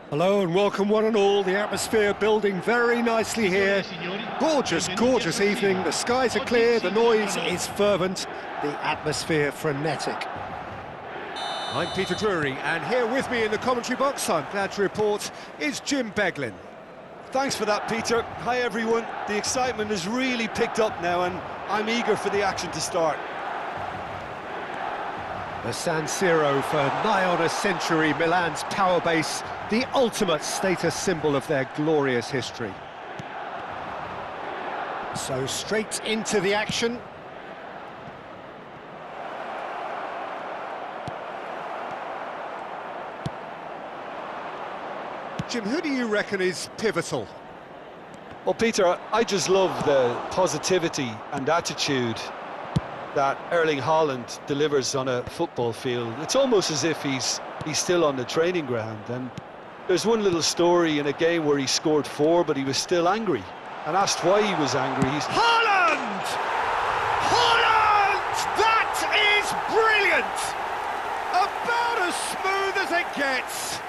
Hello and welcome one and all. The atmosphere building very nicely here. Gorgeous, gorgeous evening. The skies are clear, the noise is fervent, the atmosphere frenetic. I'm Peter Drury, and here with me in the commentary box, I'm glad to report, is Jim Beglin. Thanks for that, Peter. Hi, everyone. The excitement has really picked up now, and I'm eager for the action to start. The San Siro for nigh on a century, Milan's power base, the ultimate status symbol of their glorious history. So straight into the action. Jim, who do you reckon is pivotal? Well, Peter, I just love the positivity and attitude that Erling Haaland delivers on a football field. It's almost as if he's still on the training ground. And there's one little story in a game where he scored 4, but he was still angry. And asked why he was angry, he's... Haaland! Haaland! That is brilliant! About as smooth as it gets.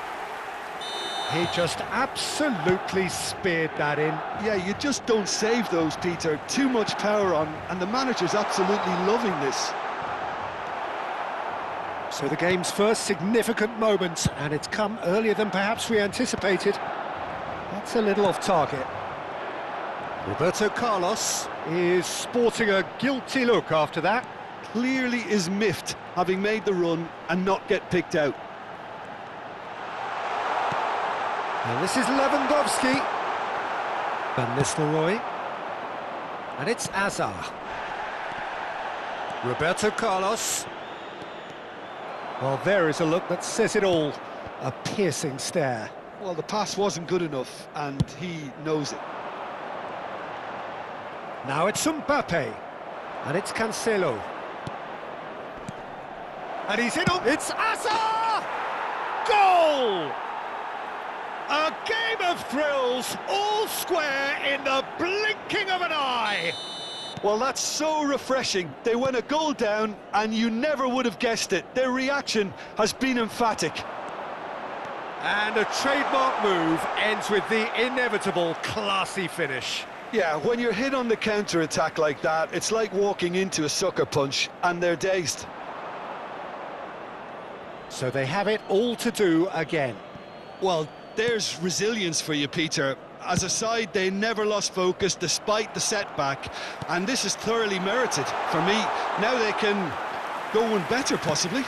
He just absolutely speared that in. Yeah, you just don't save those, Peter. Too much power on, and the manager's absolutely loving this. So the game's first significant moment, and it's come earlier than perhaps we anticipated. That's a little off target. Roberto Carlos is sporting a guilty look after that. Clearly is miffed, having made the run and not get picked out. And this is Lewandowski. Van Nistelrooy. And it's Azar. Roberto Carlos. Well, there is a look that says it all. A piercing stare. Well, the pass wasn't good enough, and he knows it. Now it's Mbappe. And it's Cancelo. And he's in on... It's Azar! Goal! A game of thrills, all square in the blinking of an eye. Well, that's so refreshing. They went a goal down, and you never would have guessed it. Their reaction has been emphatic. And a trademark move ends with the inevitable classy finish. Yeah, when you're hit on the counter-attack like that, it's like walking into a sucker punch, and they're dazed. So they have it all to do again. Well, there's resilience for you, Peter. As a side, they never lost focus despite the setback, and this is thoroughly merited for me. Now they can go one better, possibly.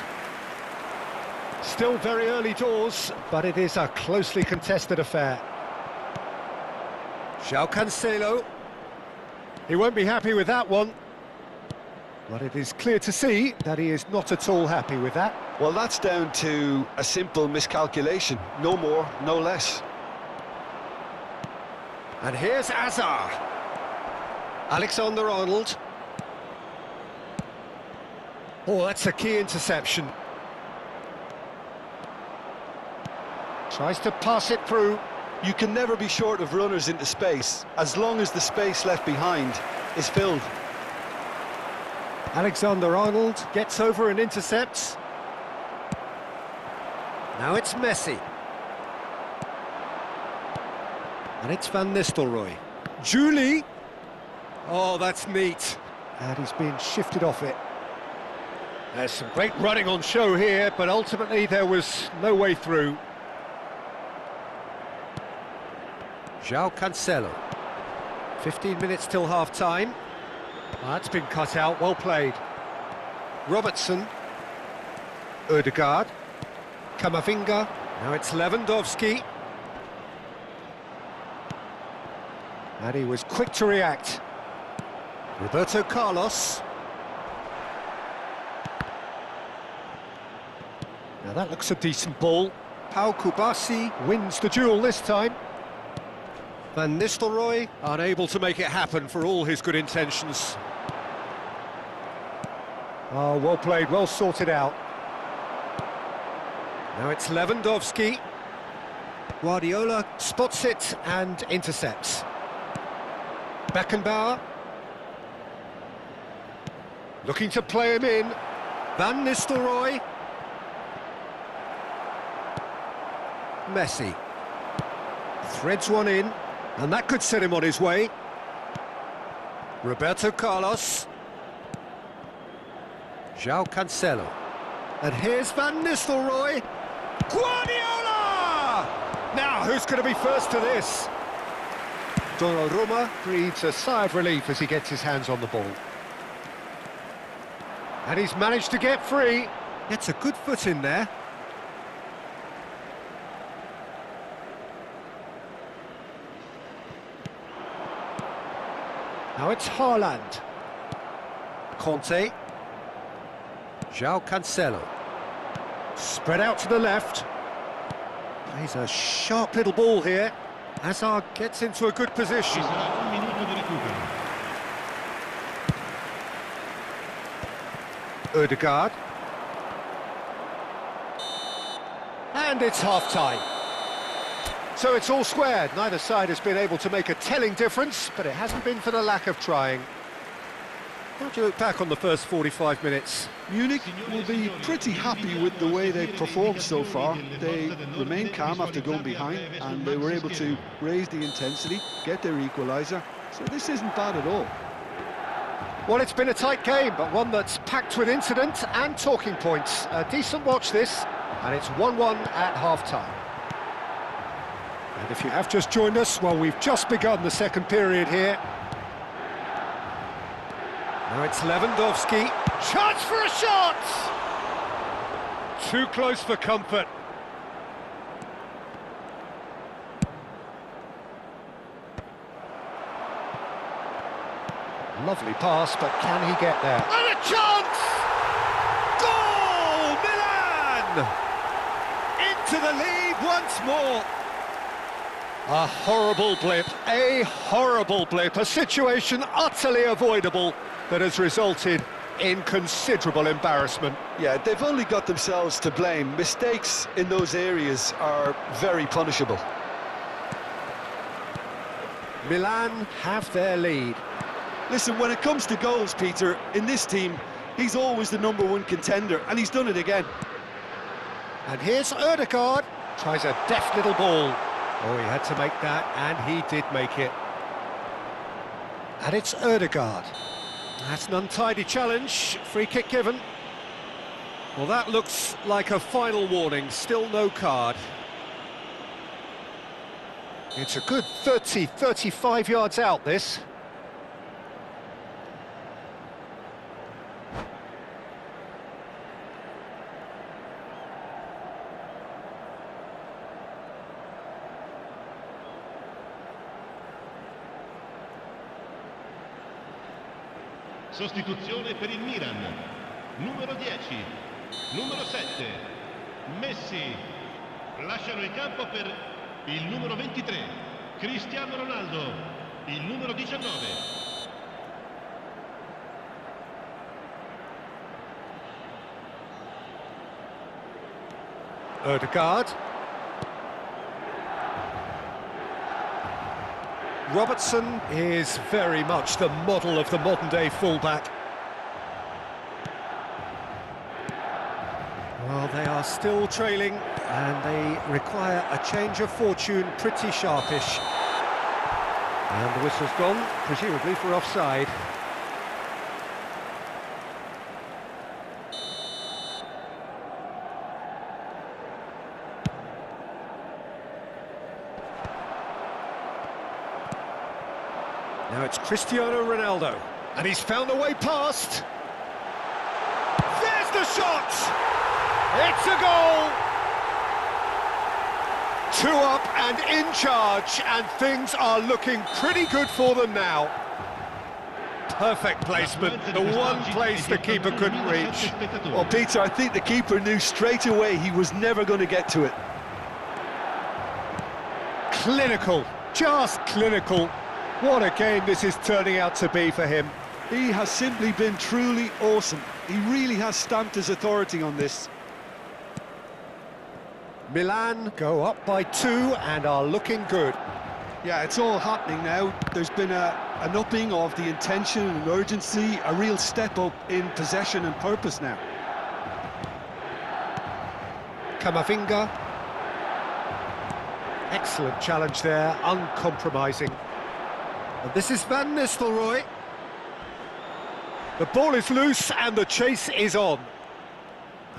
Still very early doors, but it is a closely contested affair. João Cancelo. He won't be happy with that one. But it is clear to see that he is not at all happy with that. Well, that's down to a simple miscalculation. No more, no less. And here's Azar. Alexander-Arnold. Oh, that's a key interception. Tries to pass it through. You can never be short of runners into space, as long as the space left behind is filled. Alexander-Arnold gets over and intercepts. Now it's Messi. And it's Van Nistelrooy. Julie! Oh, that's neat. And he's been shifted off it. There's some great running on show here, but ultimately there was no way through. João Cancelo. 15 minutes till half-time. That's been cut out, well played. Robertson. Ødegaard. Camavinga. Now it's Lewandowski. And he was quick to react. Roberto Carlos. Now that looks a decent ball. Pau Kubasi wins the duel this time. Van Nistelrooy unable to make it happen for all his good intentions. Oh, well played, well sorted out. Now it's Lewandowski. Guardiola spots it and intercepts. Beckenbauer. Looking to play him in. Van Nistelrooy. Messi. Threads one in, and that could set him on his way. Roberto Carlos. João Cancelo. And here's Van Nistelrooy. Guardiola! Now, who's going to be first to this? Donnarumma breathes a sigh of relief as he gets his hands on the ball. And he's managed to get free. Gets a good foot in there. Now it's Haaland. Conte. João Cancelo. Spread out to the left. Plays a sharp little ball here. Hazard gets into a good position. Ødegaard. And it's half-time. So it's all squared. Neither side has been able to make a telling difference, but it hasn't been for the lack of trying. How do you look back on the first 45 minutes? Munich will be pretty happy with the way they've performed so far. They remained calm after going behind, and they were able to raise the intensity, get their equaliser. So this isn't bad at all. Well, it's been a tight game, but one that's packed with incident and talking points. A decent watch this, and it's 1-1 at half-time. And if you have just joined us, well, we've just begun the second period here. Now it's Lewandowski. Chance for a shot! Too close for comfort. Lovely pass, but can he get there? And a chance! Goal! Milan! Into the lead once more. A horrible blip, a situation utterly avoidable that has resulted in considerable embarrassment. Yeah, they've only got themselves to blame. Mistakes in those areas are very punishable. Milan have their lead. Listen, when it comes to goals, Peter, in this team, he's always the #1 contender, and he's done it again. And here's Ødegaard. Tries a deft little ball. Oh, he had to make that, and he did make it. And it's Ødegaard. That's an untidy challenge. Free kick given. Well, that looks like a final warning. Still no card. It's a good 30, 35 yards out, this. Sostituzione per il Milan. Numero 10, numero 7, Messi. Lasciano il campo per il numero 23, Cristiano Ronaldo, il numero 19. Ødegaard. Robertson is very much the model of the modern-day fullback. Well, they are still trailing, and they require a change of fortune pretty sharpish. And the whistle's gone, presumably for offside. Now it's Cristiano Ronaldo, and he's found a way past. There's the shot! It's a goal! 2 up and in charge, and things are looking pretty good for them now. Perfect placement, the one place the keeper couldn't reach. Well, Peter, I think the keeper knew straight away he was never going to get to it. Clinical, just clinical. What a game this is turning out to be for him. He has simply been truly awesome. He really has stamped his authority on this. Milan go up by 2 and are looking good. Yeah, it's all happening now. There's been an upping of the intention and urgency, a real step up in possession and purpose now. Camavinga. Excellent challenge there, uncompromising. And this is Van Nistelrooy. The ball is loose and the chase is on.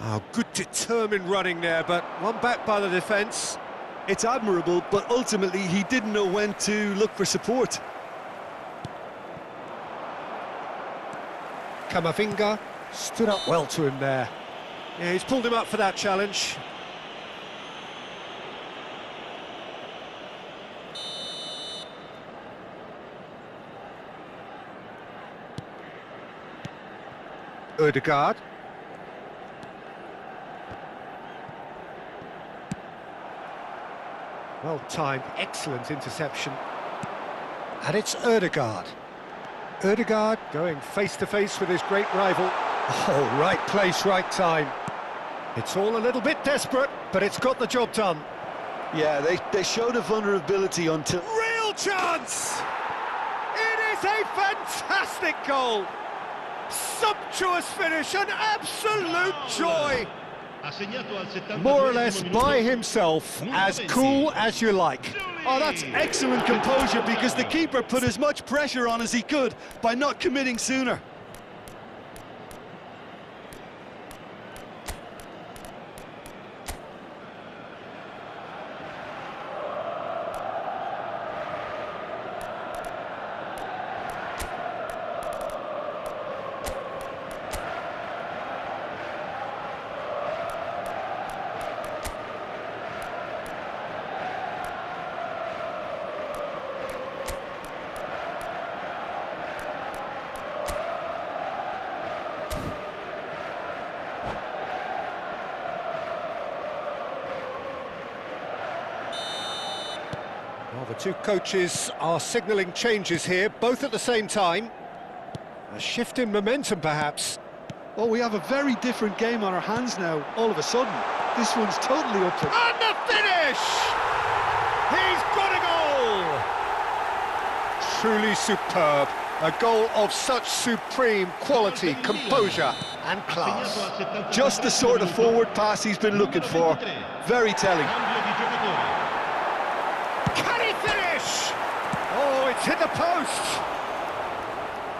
Oh, good determined running there, but one back by the defence. It's admirable, but ultimately he didn't know when to look for support. Camavinga stood up well to him there. Yeah, he's pulled him up for that challenge. Ødegaard. Well timed, excellent interception. And it's Ødegaard. Ødegaard going face to face with his great rival. Oh, right place, right time. It's all a little bit desperate, but it's got the job done. Yeah, they showed a vulnerability until... Real chance! It is a fantastic goal! Sumptuous finish, an absolute joy! More or less by himself, as cool as you like. Oh, that's excellent composure, because the keeper put as much pressure on as he could by not committing sooner. Well, the two coaches are signalling changes here, both at the same time. A shift in momentum, perhaps. Oh, we have a very different game on our hands now, all of a sudden. This one's totally up to... And the finish! He's got a goal! Truly superb. A goal of such supreme quality, composure and class. Just the sort of forward pass he's been looking for. Very telling. Can he finish? Oh, it's hit the post!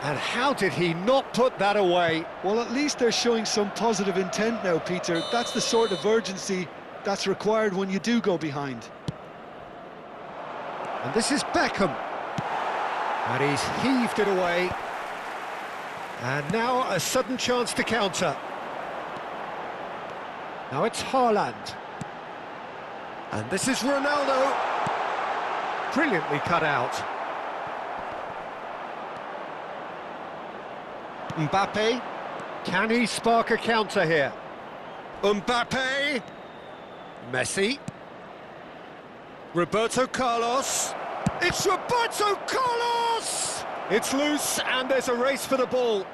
And how did he not put that away? Well, at least they're showing some positive intent now, Peter. That's the sort of urgency that's required when you do go behind. And this is Beckham. And he's heaved it away. And now a sudden chance to counter. Now it's Haaland. And this is Ronaldo. Brilliantly cut out. Mbappe. Can he spark a counter here? Mbappe. Messi. Roberto Carlos. It's Roberto Carlos! It's loose and there's a race for the ball.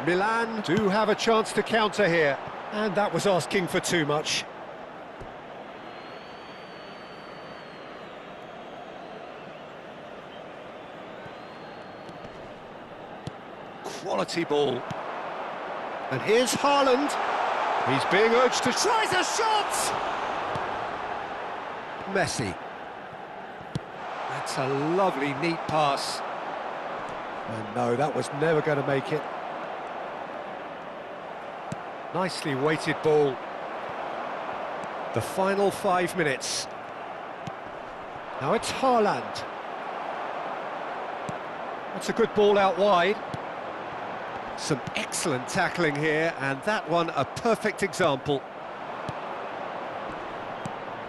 Milan do have a chance to counter here. And that was asking for too much. Quality ball. And here's Haaland. He's being urged to try a shot! Messi. That's a lovely, neat pass. And no, that was never going to make it. Nicely weighted ball. The final 5 minutes. Now it's Haaland. That's a good ball out wide. Some excellent tackling here, and that one a perfect example.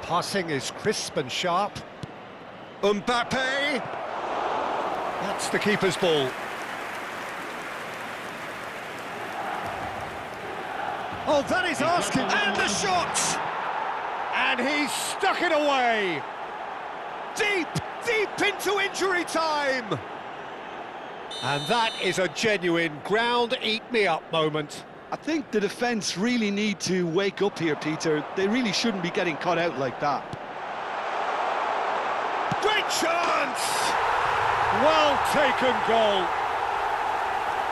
Passing is crisp and sharp. Mbappe! That's the keeper's ball. Oh, that is asking. And the shot! And he's stuck it away! Deep, deep into injury time! And that is a genuine ground-eat-me-up moment. I think the defence really need to wake up here, Peter. They really shouldn't be getting caught out like that. Great chance! Well taken goal.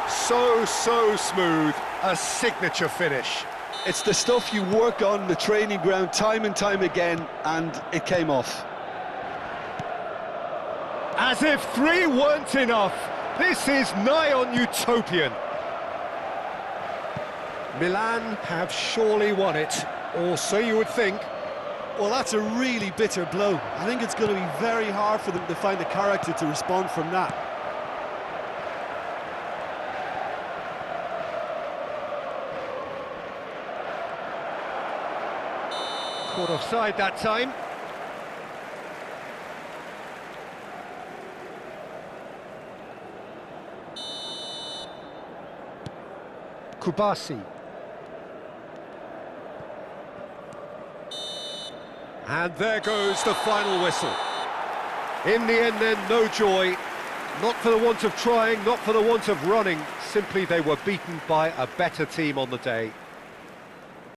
So smooth. A signature finish. It's the stuff you work on the training ground time and time again, and it came off. As if 3 weren't enough, this is nigh on utopian. Milan have surely won it, or so you would think. Well, that's a really bitter blow. I think it's going to be very hard for them to find the character to respond from that. Caught offside that time. Kubasi. And there goes the final whistle. In the end then, no joy. Not for the want of trying, not for the want of running. Simply they were beaten by a better team on the day.